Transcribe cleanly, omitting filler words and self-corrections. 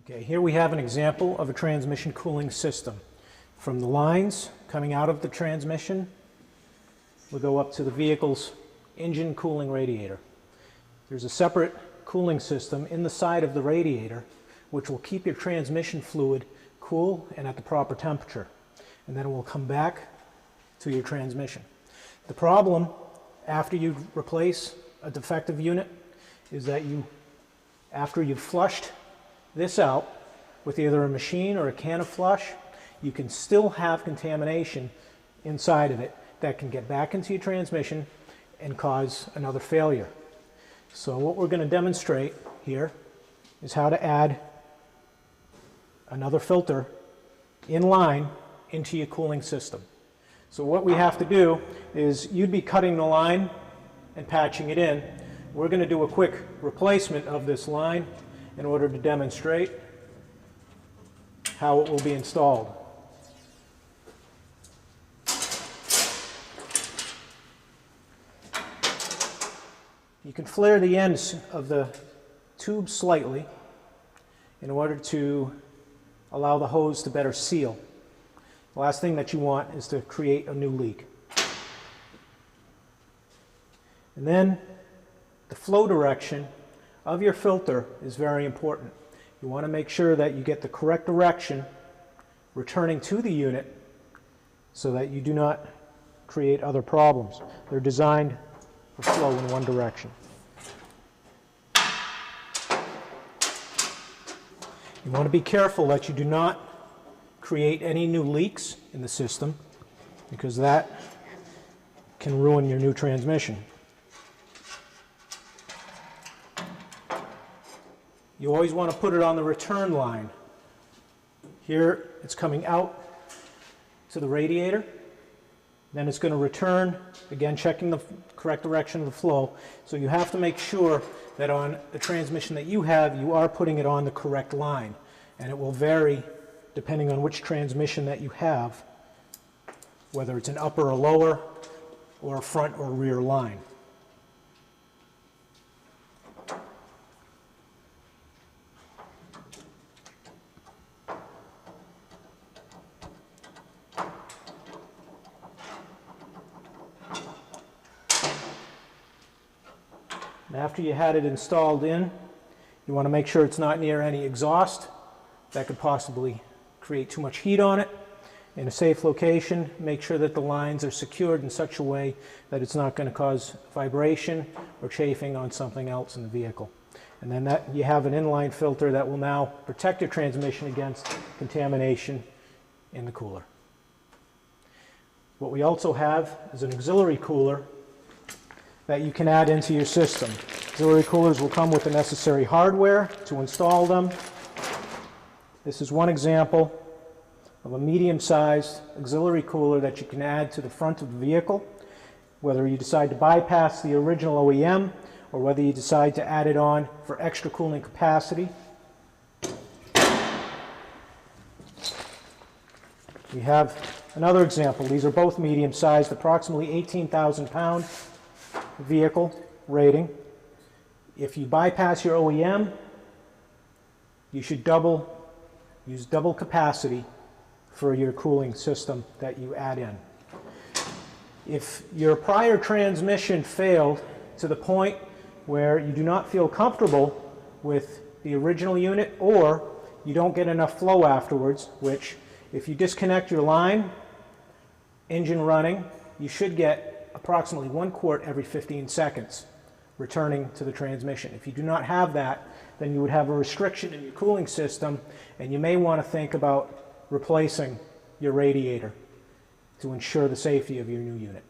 Okay, here we have an example of a transmission cooling system. From the lines coming out of the transmission, we'll go up to the vehicle's engine cooling radiator. There's a separate cooling system in the side of the radiator which will keep your transmission fluid cool and at the proper temperature. And then it will come back to your transmission. The problem after you replace a defective unit is that after you've flushed this out with either a machine or a can of flush, you can still have contamination inside of it that can get back into your transmission and cause another failure. So what we're going to demonstrate here is how to add another filter in line into your cooling system. So what we have to do is, you'd be cutting the line and patching it in. We're going to do a quick replacement of this line in order to demonstrate how it will be installed. You can flare the ends of the tube slightly in order to allow the hose to better seal. The last thing that you want is to create a new leak. And then the flow direction of your filter is very important. You want to make sure that you get the correct direction returning to the unit so that you do not create other problems. They're designed for flow in one direction. You want to be careful that you do not create any new leaks in the system, because that can ruin your new transmission. You always want to put it on the return line. Here it's coming out to the radiator, then it's going to return, again checking the correct direction of the flow. So you have to make sure that on the transmission that you have, you are putting it on the correct line. And it will vary depending on which transmission that you have, whether it's an upper or lower, or a front or rear line. And after you had it installed in, you want to make sure it's not near any exhaust that could possibly create too much heat on it. In a safe location, make sure that the lines are secured in such a way that it's not going to cause vibration or chafing on something else in the vehicle. And then you have an inline filter that will now protect your transmission against contamination in the cooler. What we also have is an auxiliary cooler that you can add into your system. Auxiliary coolers will come with the necessary hardware to install them. This is one example of a medium-sized auxiliary cooler that you can add to the front of the vehicle, whether you decide to bypass the original OEM or whether you decide to add it on for extra cooling capacity. We have another example. These are both medium-sized, approximately 18,000 pound vehicle rating. If you bypass your OEM, you should use double capacity for your cooling system that you add in. If your prior transmission failed to the point where you do not feel comfortable with the original unit, or you don't get enough flow afterwards, which if you disconnect your line, engine running, you should get approximately 1 quart every 15 seconds returning to the transmission. If you do not have that, then you would have a restriction in your cooling system, and you may want to think about replacing your radiator to ensure the safety of your new unit.